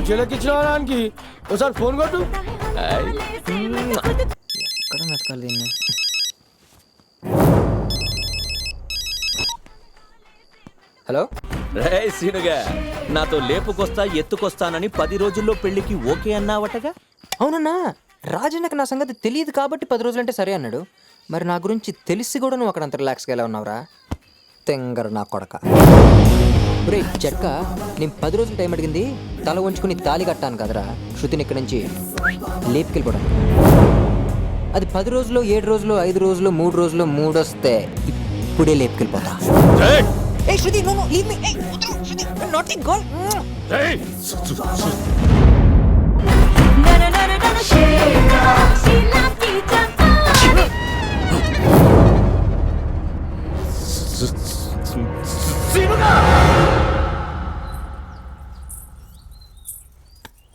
చిలకిచ్చినవానికి ఒకసారి ఫోన్ కొట్టు. ఎక్కడ మెతకాలి దీన్ని? హలో రే సీనుగా, నాతో లేపుకొస్తా ఎత్తుకొస్తానని 10 రోజుల్లో పెళ్లికి ఓకే అన్నావటగా? అవునన్నా, రాజన్నకు నా సంగతి తెలియదు కాబట్టి 10 రోజులంటే సరే అన్నాడు. మరి నా గురించి తెలిసి కూడా నువ్వు అక్కడ అంత రిలాక్స్గా ఎలా ఉన్నావురా? తెంగర నా కొడక. రే చెక్క, నేను 10 రోజులు టైం అడిగింది తల ఉంచుకుని తాళి కట్టాను కదరా శృతిని ఇక్కడి నుంచి లేపుకెళ్ళిపోవడం. అది 10 రోజులు 7 రోజులు 5 రోజులు 3 రోజులు 3 వస్తే ఇప్పుడే లేపుకెళ్ళిపోతా. Hey Shruti, no, leave me. Hey, Shruti, naughty girl. Hey!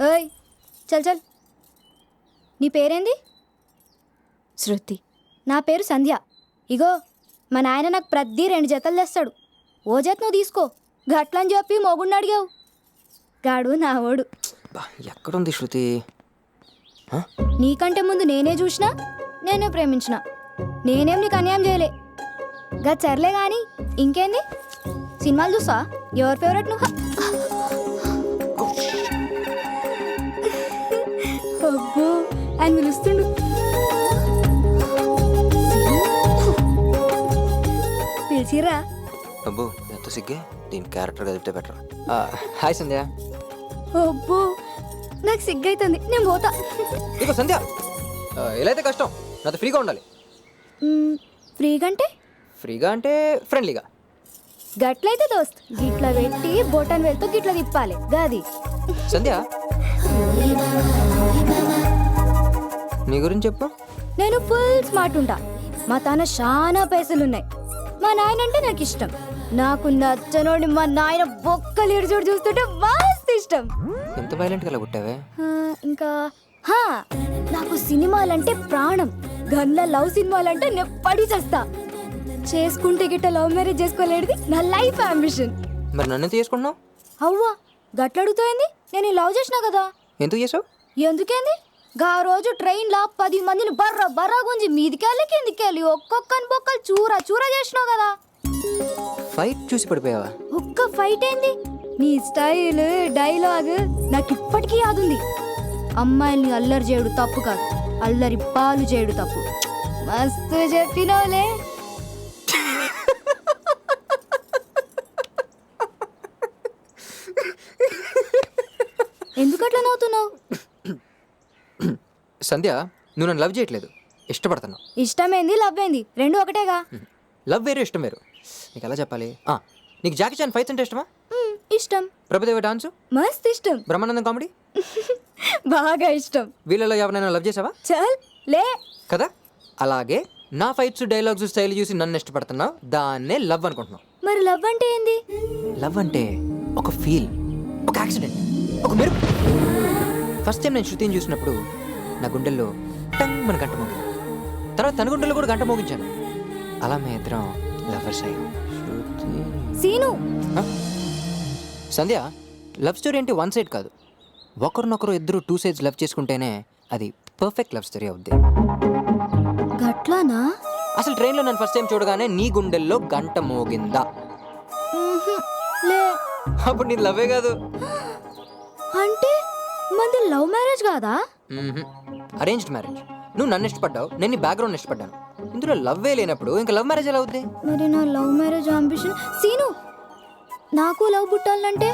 ఓయ్ చల్ చల్, నీ పేరేంది? శృతి. నా పేరు సంధ్య. ఇగో మా నాయన నాకు ప్రతి 2 జతలు తెస్తాడు. ఓ జత నువ్వు తీసుకో. గట్లని చెప్పి మొగుడిని అడిగావు. గాడు నా ఓడు. ఎక్కడుంది శృతి? నీకంటే ముందు నేనే చూసినా, నేనే ప్రేమించిన. నేనేం నీకు అన్యాయం చేయలే. గా సర్లే కానీ ఇంకేంది? సినిమాలు చూసా? ఎవరి ఫేవరెట్ నువ్వు? అబ్బో ఆయన పిలుస్తుండు. పిలిచిరా? అబ్బో ఎంత సిగ్గే, దీని క్యారెక్టర్ కదిపితే బెటర్. హాయ్ సంధ్య. అబ్బో నాకు సిగ్గైతుంది, నేను పోతా. ఇగో సంధ్య, ఎలా అయితే కష్టం, నాతో ఫ్రీగా ఉండాలి. ఫ్రీగా అంటే? ఫ్రీగా అంటే ఫ్రెండ్లీగా. గట్లయితే దోస్త్ గిట్ల పెట్టి బొటన్ వెళ్తూ గిట్ల తిప్పాలి గాది. సంధ్య, నీ గురించి చెప్పు. నేను ఫుల్ స్మార్ట్ ఉంటా. మా తాన చాలా పైసలున్నాయి. మా నాయన అంటే నాకు ఇష్టం. నాకు నచ్చనోడి మా నాయన బొక్కలు ఎడుచోడు చూస్తుంటే మస్తు ఇష్టం. ఎంత వైలెంట్గా అలా పుట్టావే? ఇంకా నాకు సినిమాలంటే ప్రాణం. గన్ల లవ్ సినిమాలంటే నేను పడి చేస్తా. చేసుకుంటే గిట్ట లవ్ మ్యారేజ్ చేసుకోలేడిది నా లైఫ్ అంబిషన్. మరి నన్ను ఎంత చేసుకుంటున్నావు? అవ్వా గట్లడుగుతోంది. నేను లవ్ చేసినా కదా. ఎందుకు చేసావు? ఎందుకేంది? గా రోజు ట్రైన్లో 10 మందిని బర్రా గుంజి మీదికెళ్ళి కిందికెళ్ళి ఒక్కొక్కని బొక్కలు చూరా చూరా చేసినావు కదా. ఫైట్ చూసి పడిపోయావా? ఒక్క ఫైట్ ఏంది? నీ స్టైల్ డైలాగ్ నాకు ఇప్పటికీ యాదుంది. అమ్మాయిల్ని అల్లరి చేయడు తప్పు కాదు, అల్లరి పాలు చేయడు తప్పు. మస్తు చెప్పినవులే. ఎందుకట్లా నవ్వుతున్నావు? సంధ్య, నువ్వు నన్ను లవ్ చేయట్లేదు, ఇష్టపడుతున్నావు. ఇష్టమేంది లవ్ ఏంది రెండు ఒకటేగా. లవ్ వేరు ఇష్టం వేరు. నీకు ఎలా చెప్పాలి? నీకు జాకీ చాన్ ఫైట్స్ అంటే ఇష్టమా? ఇష్టం. ప్రభుదేవ డాన్స్ మస్త్ ఇష్టం. బ్రహ్మానందం కామెడీ బాగా ఇష్టం. వీళ్ళలో ఎవరైనా లవ్ చేసావా? చల్ లే కదా. అలాగే నా ఫైట్స్ డైలాగ్స్ స్టైల్ చూసి నన్ను ఇష్టపడుతున్నావు, దాన్నే లవ్ అనుకుంటున్నావు. మరి లవ్ అంటే ఏంది? లవ్ అంటే ఒక ఫీల్, ఒక యాక్సిడెంట్, ఒక మెరుపు. ఫస్ట్ టైం నేను శృతిని చూసినప్పుడు నా గుండెల్లో టంగ్ మన గంట మోగింది. తర్వాత తన గుండెల్లో కూడా గంట మోగించాను. అలా మేము ఇద్దరం లవర్స్ అయ్యాం. సీను. సంధ్య, లవ్ స్టోరీ అంటే 1 సైడ్ కాదు. ఒకరినొకరు ఇద్దరు 2 సైడ్స్ లవ్ చేసుకుంటేనే అది పర్ఫెక్ట్ లవ్ స్టోరీ అవుద్ది. గట్లానా? అసలు ట్రైన్లో నన్ను ఫస్ట్ టైం చూడగానే నీ గుండెల్లో గంట మోగిందా? లే. అప్పుడు నీ లవ్వే కాదు. అంటే మంది లవ్ మ్యారేజ్ కాదా? Arranged marriage. నువ్వు నన్ను ఇష్టపడ్డావు, నేను నీ బ్యాక్గ్రౌండ్ ఇష్టపడ్డాను. ఇందులో లవ్వే లేనప్పుడు ఇంకా లవ్ మ్యారేజ్ ఎలా అవుద్ది? మరి నా లవ్ మ్యారేజ్ అంబిషన్. సీను, నాకు లవ్ పుట్టాలంటే?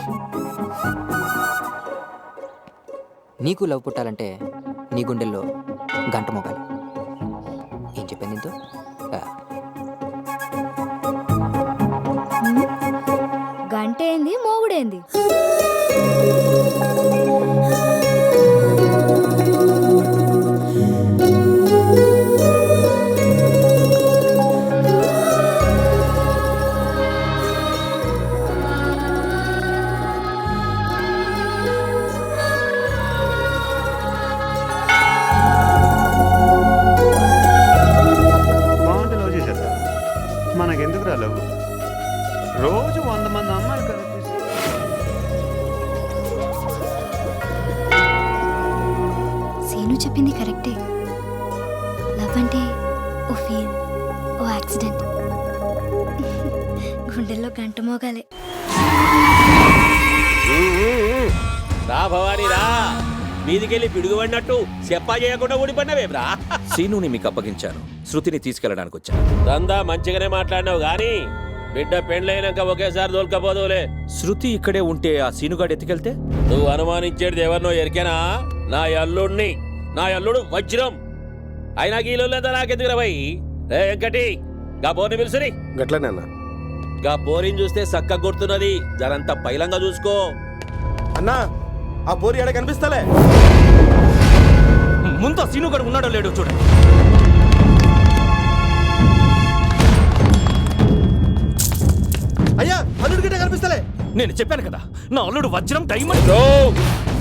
నీకు లవ్ పుట్టాలంటే నీ గుండెల్లో గంట మోగాలి. ఏం చెప్పింది నీతో? గంట ఏంది మోగుడేంది? మనకెందుకు రా లవ్? రోజు 100 మంది అమ్మాయిలు కనిపిస్తారు. సీను చెప్పింది కరెక్టే. లవ్ అంటే ఓ ఫీల్, ఓ యాక్సిడెంట్. గుండెల్లో గంట మోగాలే. రా భవానీ రా, మీదికెళ్ళి పిడుగుపడినట్టు చెప్పా చేయకుండా ఊడిపడినవేమ్రా. సీనుని మీకు అప్పగించాను, శృతిని తీసుకెళ్ళడానికి వచ్చాను. దందా మంచిగానే మాట్లాడినావు గాని బిడ్డ పెండ్లైనాక ఒకేసారి దొరకపోదులే. శృతి ఇక్కడే ఉంటే ఆ సీనుగాడు ఎత్తుకెళ్తే? నువ్వు అనుమానించేది ఎవరినో ఎరికేనా? నా అల్లుడిని. నా అల్లుడు వజ్రం. అయినా గీలో నాకెందుకు రవై? రే వెంకటి, గా బోర్ని పిలుసుని. గట్లనే అన్న. గా బోరిని చూస్తే సక్క గుర్తున్నది, జరంతా పైలంగా చూసుకో. అన్నా ఆ పోరి ఎడ కనిపిస్తలే. ముందు సీనుగాడు ఉన్నాడో లేడో చూడండి. అయ్యా అల్లుడి గిట్ట కనిపిస్తలే. నేను చెప్పాను కదా, నా అల్లుడు వజ్రం డైమండ్.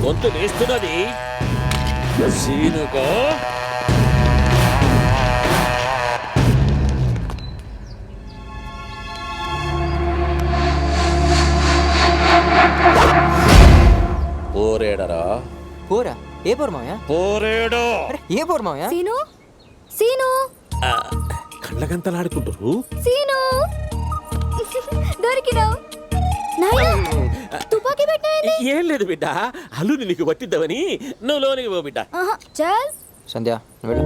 గొంతు వేస్తున్నది సీనుకో. పోరేడరా. పోరా? ఏ పోరు మావయ్య? పోరేడు. అరే ఏ పోరు మావయ్య? సీను, సీను, కళ్ళగంతలాడుకుంటారు. సీను, దొరికినావు. నాయనా, తుపాకీ పెట్టినా? ఏం లేదు బిడ్డ, అల్లుని నీకు పట్టిద్దామని. నువ్వు లోనికి పో బిడ్డ. చల్. సంధ్య నువ్వు వెళ్ళు.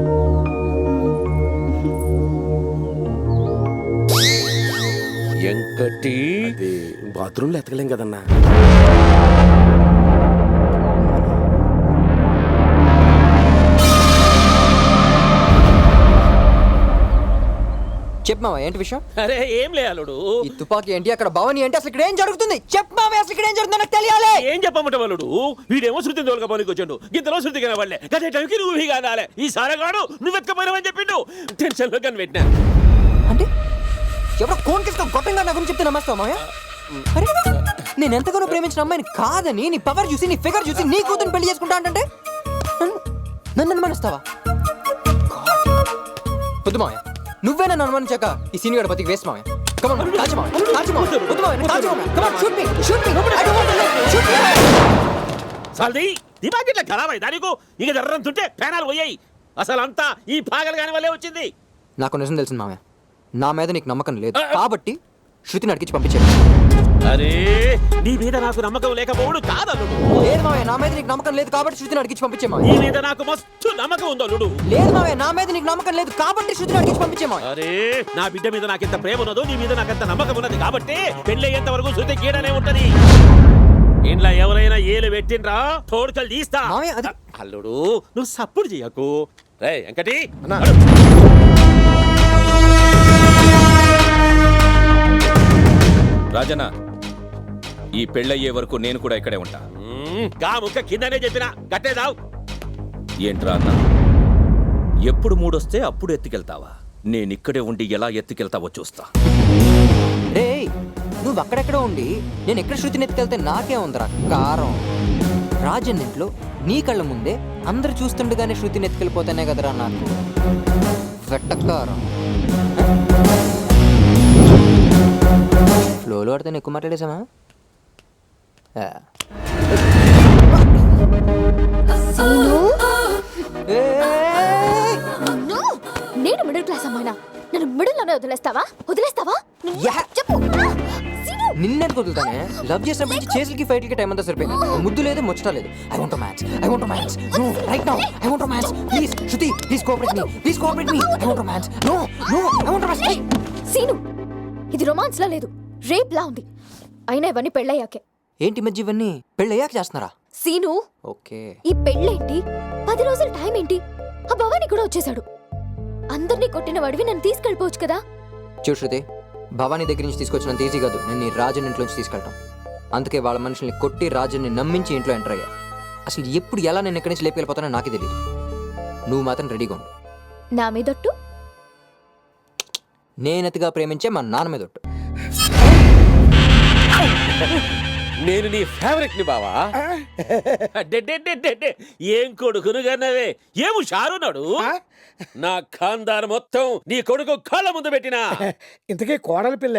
ఎంకటి బాత్రూంలో ఎతకలేం కదన్నా. చెప్పు మావయ్య ఏంటి విషయం? అరే ఏం లే అల్లుడు. ఈ తుపాకీ ఏంటి, అక్కడ భవని ఏంటి, అసలు ఇక్కడ ఏం జరుగుతుంది? చెప్పు మావయ్య, అసలు ఇక్కడ ఏం జరుగుతుందో నాకు తెలియాలి. ఏం చెప్పమంటావు అల్లుడు? వీడేమో శృతిని తోలుకపోనికి వచ్చాడు, గింతలో శృతి కనబడలే. గదే టైంకి నువ్వు కానాలే. ఈ సారగాడు నువ్వు ఎత్తుకపోయినావని చెప్పిండు. టెన్షన్ లో కని పెట్టినా. అంటే ఎవరో కోన్ కేసుకొని గొప్పంగా నా గురించి చెప్తే నమ్మస్తావా మావయ్య? అరే నేను ఎంతగానో ప్రేమించిన అమ్మాయిని కాదని నీ పవర్ చూసి, నీ ఫిగర్ చూసి నీ కూతురు పెళ్లి చేసుకుంటా అంటే నన్ను అనుమానిస్తావా? వద్దు మావయ్య, నువ్వే నన్ను అనుమానించాక ఈ సీనియర్ బతికి వేస్ట్ మావయ్య. Come on, కాల్చు మావయ్య, కాల్చు మావయ్య. వద్దు మావయ్య, నన్ను కాల్చు మావయ్య. Come on, shoot me, shoot me. I don't want to live. Shoot me. సాల్ది దిమాగ్ ఇట్లా ఖరాబ్ అయిందా నీకు? ఇక జర్రంతుంటే పేనాలు పోయాయి. అసలు అంతా ఈ పాగలు కాని వల్లే వచ్చింది. నాకు నిజం తెలిసింది మావయ్య, నా మీద నీకు నమ్మకం లేదు కాబట్టి శృతిని అడిగించి పంపించాడు. అరే నీ మీద నాకు నమ్మకం లేకపోవడు కాదల్లుడు. లేదు మావయ్య, నా మీద నీకు నమ్మకం లేదు కాబట్టి శృతిని అడిగించి పంపించే మావయ్య. నీ మీద నాకు మస్తు నమ్మకం ఉంది అల్లుడు. లేదు మావయ్య, నా మీద నీకు నమ్మకం లేదు కాబట్టి శృతిని అడిగించి పంపించే మావయ్య. అరే నా బిడ్డ మీద నాకెంత ప్రేమ ఉన్నదో నీ మీద నాకెంత నమ్మకం ఉన్నది కాబట్టి పెళ్ళయ్యేంత వరకు శృతి గీడనే ఉంటది. ఇంట్లో ఎవరైనా ఏలు పెట్టిండ్రా తోడుకలు తీస్తా. మావయ్య అది అల్లుడు నువ్వు సప్పుడు చెయ్యకు. రే వెంకటి అన్నా. రాజన్న, ఈ పెళ్ళయ్యే వరకు నేను కూడా ఇక్కడే ఉంటా. గా ముక్క కిందనే చెప్పినా కట్టేదావు. ఏంట్రా అన్న, ఎప్పుడు మూడొస్తే అప్పుడు ఎత్తుకెళ్తావా? నేనిక్కడే ఉండి ఎలా ఎత్తుకెళ్తావో చూస్తా. రే నువ్వు అక్కడెక్కడ ఉండి నేను ఎక్కడ శృతిని ఎత్తుకెళ్తే నాకే ఉందిరా కారం. రాజన్ ఇంట్లో నీ కళ్ళ ముందే అందరు చూస్తుండగానే శృతిని ఎత్తుకెళ్ళిపోతానే కదరా నాకు వెట్టకారం. ఫ్లోలో ఆడితే ఎక్కువ మాట్లాడేసామా? నేను మిడిల్ క్లాస్ అమ్మాయినా? నన్ను మిడిల్ లోనే వదిలేస్తావా? వదిలేస్తావా? చెప్పు. నిన్నెందుకు వదులుతానే? లవ్ చేసినప్పటి నుంచి చేతులకి ఫైట్లకి టైం అంతా సరిపోయింది. ముద్దు లేదు, ముచ్చట లేదు. I want match, I want match. No right now, I want match. Please Shruti, please cooperate me, please cooperate me. I want match. No no, I want match. Seenu, ఇది రొమాన్స్ లా లేదు, రేప్ లా ఉంది. అయినా ఇవన్నీ పెళ్ళయ్యాకే. ఏంటి మధ్య ఇవన్నీ పెళ్ళయ్యాక చేస్తున్నారా? సీను, ఓకే. ఈ పెళ్ళేంటి, 10 రోజుల టైం ఏంటి? ఆ భవాని కూడా వచ్చేసాడు. అందరినీ కొట్టిన వాడివి నన్ను తీసుకెళ్ళిపోవచ్చు కదా. చూడు శృతి, భవానీ దగ్గర నుంచి తీసుకొచ్చినంత ఈజీ కాదు నేను నీ రాజన్ ఇంట్లోంచి తీసుకెళ్ళటం. అందుకే వాళ్ళ మనుషుల్ని కొట్టి రాజన్ని నమ్మించి ఇంట్లో ఎంటర్ అయ్యా. అసలు ఎప్పుడు ఎలా నేను ఎక్కడి నుంచి లేపుకెళ్ళిపోతానో నాకే తెలియదు. నువ్వు మాత్రం రెడీగా ఉండు. నా మీదొట్టు. నేనతిగా ప్రేమించే మా నాన్న మీద ఒట్టు. నేను నీ ఫేవరెట్ ని బావా. ఏం కొడుకును కన్నవే, ఏము షారున్నాడు. నా ఖాందాన్ మొత్తం నీ కొడుకు కాళ్ళ ముందు పెట్టినా. ఇంతకీ కోడలి పిల్ల